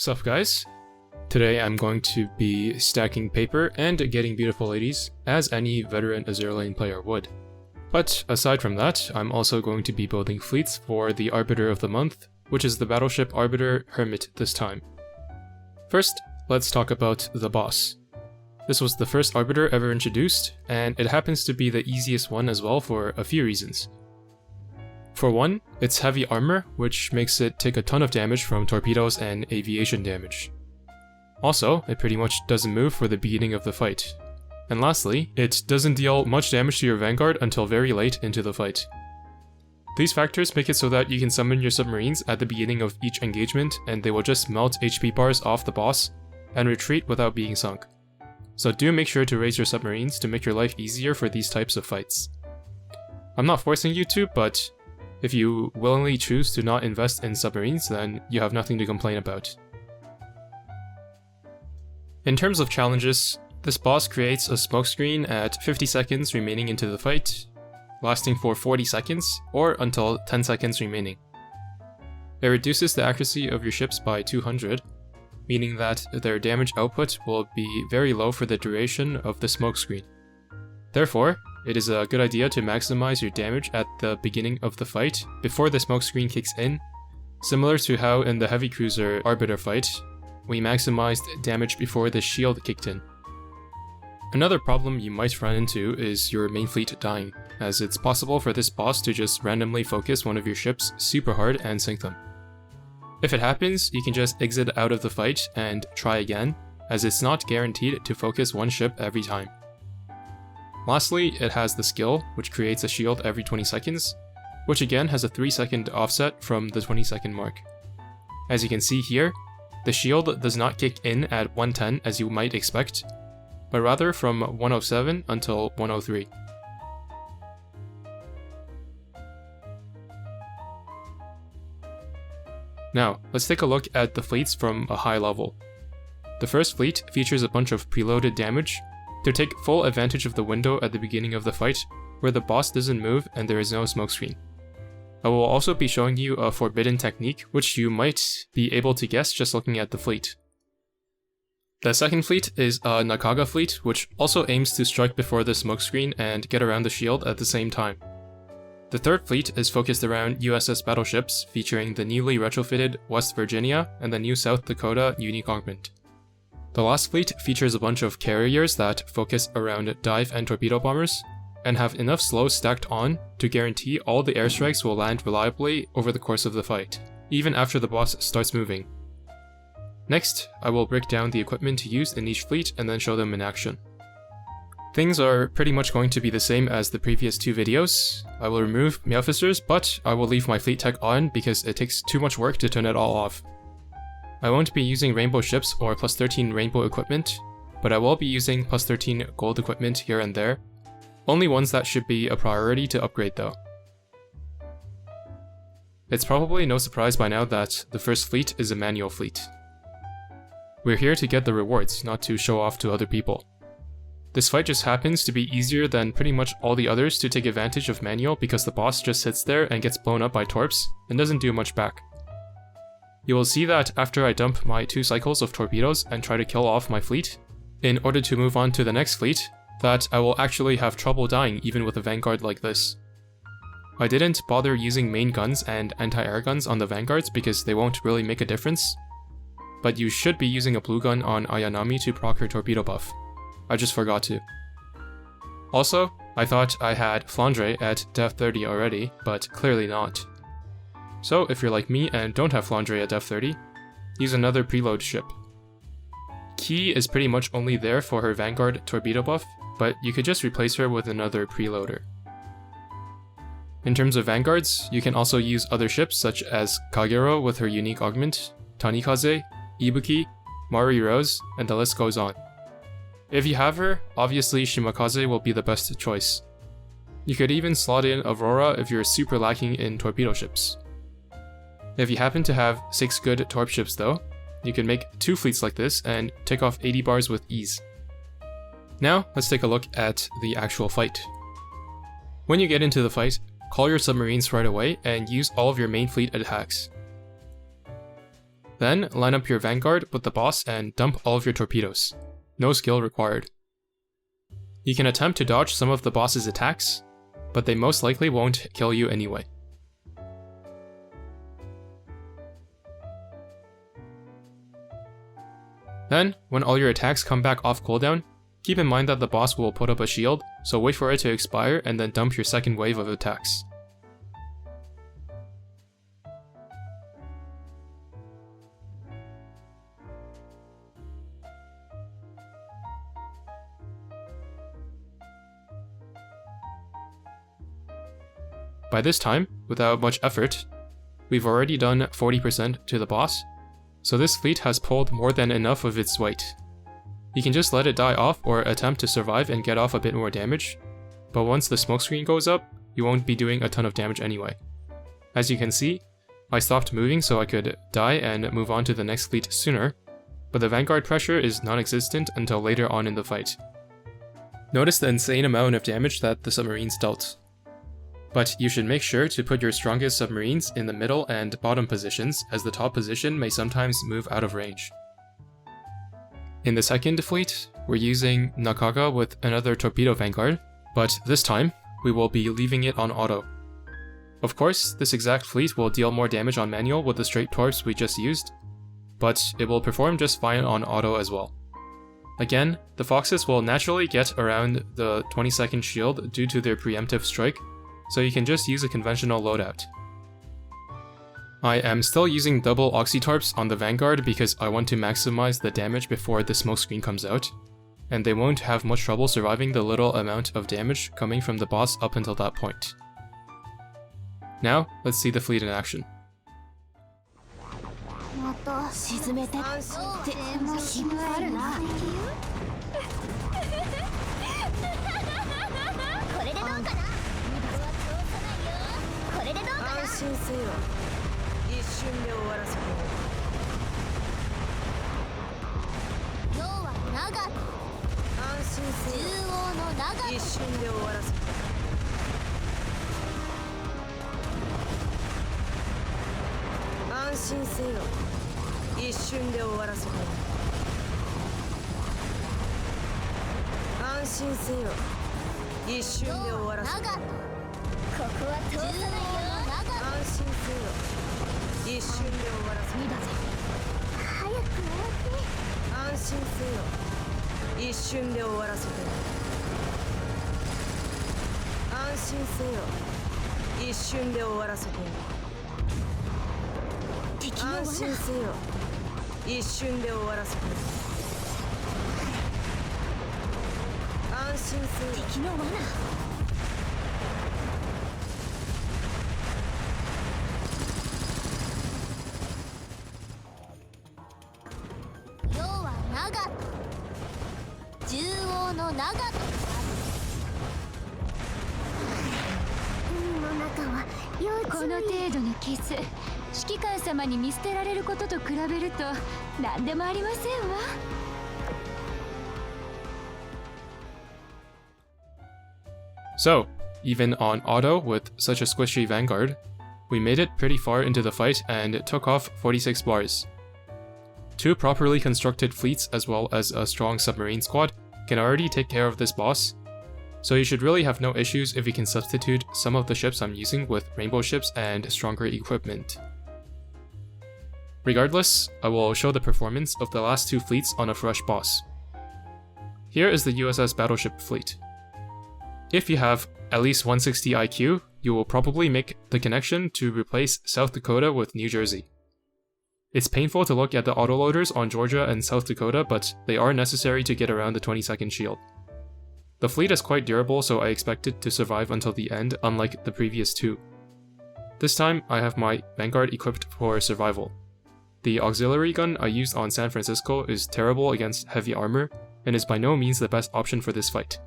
Sup guys? Today I'm going to be stacking paper and getting beautiful ladies, as any veteran Azur lane player would. But aside from that, I'm also going to be building fleets for the Arbiter of the month, which is the battleship Arbiter Hermit this time. First, let's talk about the boss. This was the first Arbiter ever introduced, and it happens to be the easiest one as well for a few reasons. For one, it's heavy armor, which makes it take a ton of damage from torpedoes and aviation damage. Also, it pretty much doesn't move for the beginning of the fight. And lastly, it doesn't deal much damage to your vanguard until very late into the fight. These factors make it so that you can summon your submarines at the beginning of each engagement and they will just melt HP bars off the boss and retreat without being sunk. So do make sure to raise your submarines to make your life easier for these types of fights. I'm not forcing you to, but if you willingly choose to not invest in submarines, then you have nothing to complain about. In terms of challenges, this boss creates a smokescreen at 50 seconds remaining into the fight, lasting for 40 seconds, or until 10 seconds remaining. It reduces the accuracy of your ships by 200, meaning that their damage output will be very low for the duration of the smokescreen. Therefore, it is a good idea to maximize your damage at the beginning of the fight before the smokescreen kicks in, similar to how in the heavy cruiser Arbiter fight, we maximized damage before the shield kicked in. Another problem you might run into is your main fleet dying, as it's possible for this boss to just randomly focus one of your ships super hard and sink them. If it happens, you can just exit out of the fight and try again, as it's not guaranteed to focus one ship every time. Lastly, it has the skill, which creates a shield every 20 seconds, which again has a 3-second offset from the 20-second mark. As you can see here, the shield does not kick in at 110 as you might expect, but rather from 107 until 103. Now, let's take a look at the fleets from a high level. The first fleet features a bunch of preloaded damage to take full advantage of the window at the beginning of the fight, where the boss doesn't move and there is no smokescreen. I will also be showing you a forbidden technique, which you might be able to guess just looking at the fleet. The second fleet is a Nakaga fleet, which also aims to strike before the smokescreen and get around the shield at the same time. The third fleet is focused around USS battleships, featuring the newly retrofitted West Virginia and the new South Dakota unique augment. The last fleet features a bunch of carriers that focus around dive and torpedo bombers, and have enough slow stacked on to guarantee all the airstrikes will land reliably over the course of the fight, even after the boss starts moving. Next, I will break down the equipment used in each fleet and then show them in action. Things are pretty much going to be the same as the previous two videos. I will remove my officers, but I will leave my fleet tech on because it takes too much work to turn it all off. I won't be using rainbow ships or plus 13 rainbow equipment, but I will be using plus 13 gold equipment here and there. Only ones that should be a priority to upgrade though. It's probably no surprise by now that the first fleet is a manual fleet. We're here to get the rewards, not to show off to other people. This fight just happens to be easier than pretty much all the others to take advantage of manual because the boss just sits there and gets blown up by torps and doesn't do much back. You will see that after I dump my 2 cycles of torpedoes and try to kill off my fleet, in order to move on to the next fleet, that I will actually have trouble dying even with a vanguard like this. I didn't bother using main guns and anti-air guns on the vanguards because they won't really make a difference, but you should be using a blue gun on Ayanami to proc her torpedo buff. I just forgot to. Also, I thought I had Flandre at Dev 30 already, but clearly not. So if you're like me and don't have Flandre at Dev 30, use another preload ship. Key is pretty much only there for her vanguard torpedo buff, but you could just replace her with another preloader. In terms of vanguards, you can also use other ships such as Kagero with her unique augment, Tanikaze, Ibuki, Mari Rose, and the list goes on. If you have her, obviously Shimakaze will be the best choice. You could even slot in Aurora if you're super lacking in torpedo ships. If you happen to have 6 good torp ships though, you can make 2 fleets like this and take off 80 bars with ease. Now, let's take a look at the actual fight. When you get into the fight, call your submarines right away and use all of your main fleet attacks. Then, line up your vanguard with the boss and dump all of your torpedoes. No skill required. You can attempt to dodge some of the boss's attacks, but they most likely won't kill you anyway. Then, when all your attacks come back off cooldown, keep in mind that the boss will put up a shield, so wait for it to expire and then dump your second wave of attacks. By this time, without much effort, we've already done 40% to the boss, so this fleet has pulled more than enough of its weight. You can just let it die off or attempt to survive and get off a bit more damage, but once the smoke screen goes up, you won't be doing a ton of damage anyway. As you can see, I stopped moving so I could die and move on to the next fleet sooner, but the vanguard pressure is non-existent until later on in the fight. Notice the insane amount of damage that the submarines dealt. But you should make sure to put your strongest submarines in the middle and bottom positions, as the top position may sometimes move out of range. In the second fleet, we're using Nakaga with another torpedo vanguard, but this time, we will be leaving it on auto. Of course, this exact fleet will deal more damage on manual with the straight torps we just used, but it will perform just fine on auto as well. Again, the Foxes will naturally get around the 20-second shield due to their preemptive strike, so you can just use a conventional loadout. I am still using double oxytorps on the vanguard because I want to maximize the damage before the smoke screen comes out, and they won't have much trouble surviving the little amount of damage coming from the boss up until that point. Now, let's see the fleet in action. So, even on auto with such a squishy vanguard, we made it pretty far into the fight and took off 46 bars. Two properly constructed fleets as well as a strong submarine squad can already take care of this boss, so you should really have no issues if you can substitute some of the ships I'm using with rainbow ships and stronger equipment. Regardless, I will show the performance of the last two fleets on a fresh boss. Here is the USS Battleship fleet. If you have at least 160 IQ, you will probably make the connection to replace South Dakota with New Jersey. It's painful to look at the autoloaders on Georgia and South Dakota, but they are necessary to get around the 20-second shield. The fleet is quite durable, so I expect it to survive until the end, unlike the previous two. This time, I have my Vanguard equipped for survival. The auxiliary gun I used on San Francisco is terrible against heavy armor, and is by no means the best option for this fight.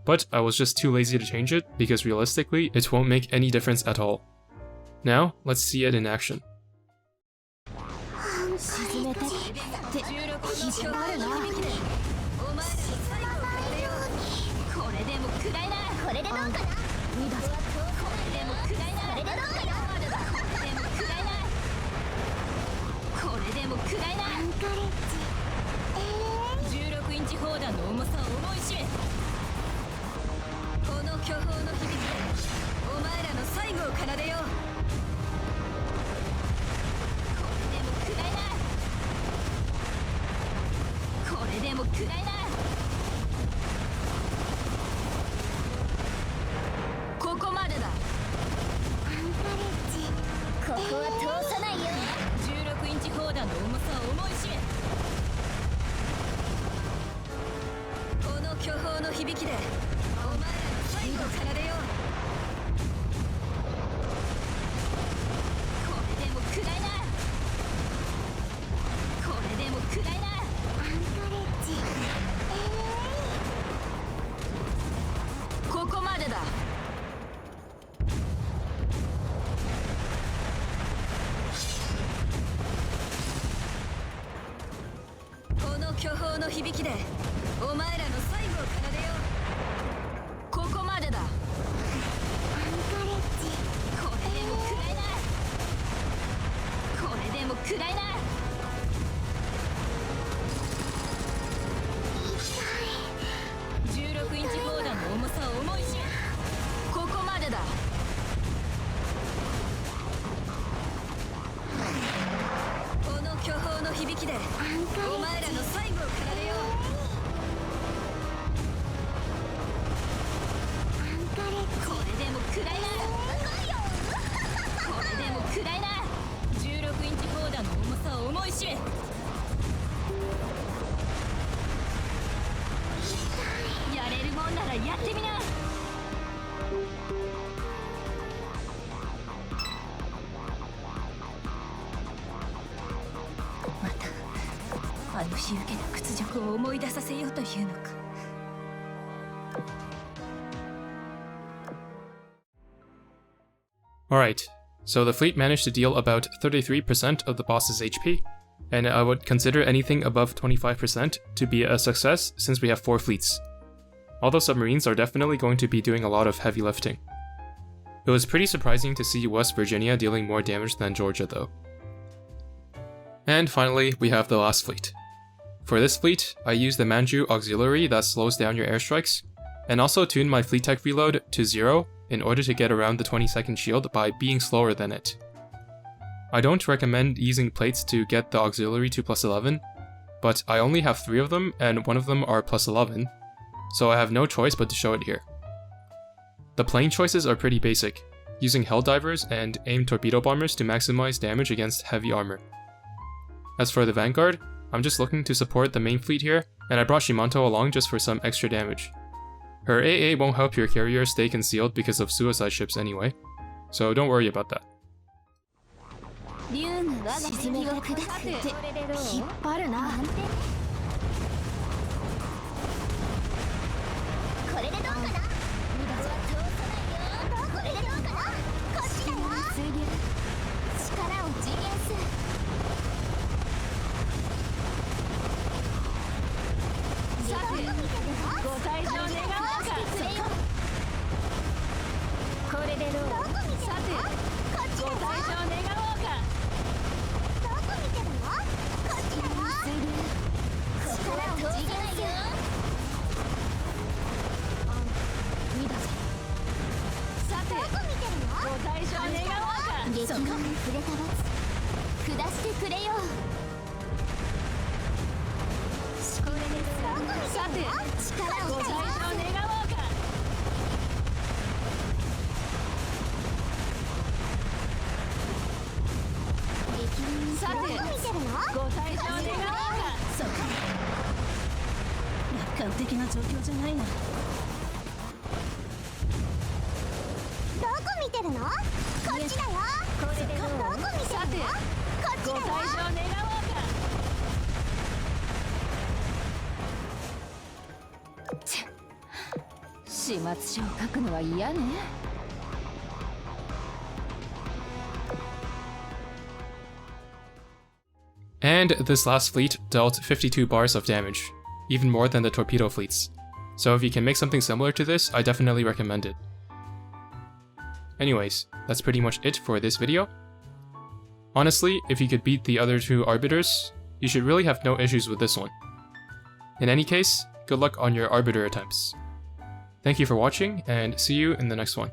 But I was just too lazy to change it, because realistically, it won't make any difference at all. Now, let's see it in action. も食らいな。アンカレッジ16インチ砲弾の重さを思い知れ。この巨峰の響きでお前らの最後を奏でよう。これでも食らいな。これでも食らいな。ここまでだ。アンカレッジここは通さないよ。16インチ砲弾の重さを思い知れ。この巨峰の響きでお前らの最後を奏でよう。これでも食らいな。これでも食らいな。アンカレッジここまでだ。この巨峰の響きでお前らの最後を奏でよう。ここまでだ。アンカレッジこれでも食らいな。これでも食らいな。16インチ砲弾の重さを思い知れ。ここまでだ。この巨峰の響きでお前らの最後を奏でよう。これでも食らいな。これでも食らいな。16インチ砲弾の重さを思い知れ。やれるもんならやってみな。またあの日受けた屈辱を思い出させようというのか。Alright, so the fleet managed to deal about 33% of the boss's HP, and I would consider anything above 25% to be a success since we have 4 fleets. Although submarines are definitely going to be doing a lot of heavy lifting. It was pretty surprising to see West Virginia dealing more damage than Georgia though. And finally, we have the last fleet. For this fleet, I used the Manju auxiliary that slows down your airstrikes, and also tuned my fleet tech reload to 0 in order to get around the 20-second shield by being slower than it. I don't recommend using plates to get the auxiliary to +11, but I only have 3 of them and one of them are +11, so I have no choice but to show it here. The plane choices are pretty basic, using Helldivers and AIM torpedo bombers to maximize damage against heavy armor. As for the Vanguard, I'm just looking to support the main fleet here, and I brought Shimanto along just for some extra damage. Her AA won't help your carrier stay concealed because of suicide ships anyway, so don't worry about that. 始末書を書くのは嫌ね。 And this last fleet dealt 52 bars of damage, even more than the torpedo fleets. So if you can make something similar to this, I definitely recommend it. Anyways, that's pretty much it for this video. Honestly, if you could beat the other 2 Arbiters, you should really have no issues with this one. In any case, good luck on your Arbiter attempts. Thank you for watching, and see you in the next one.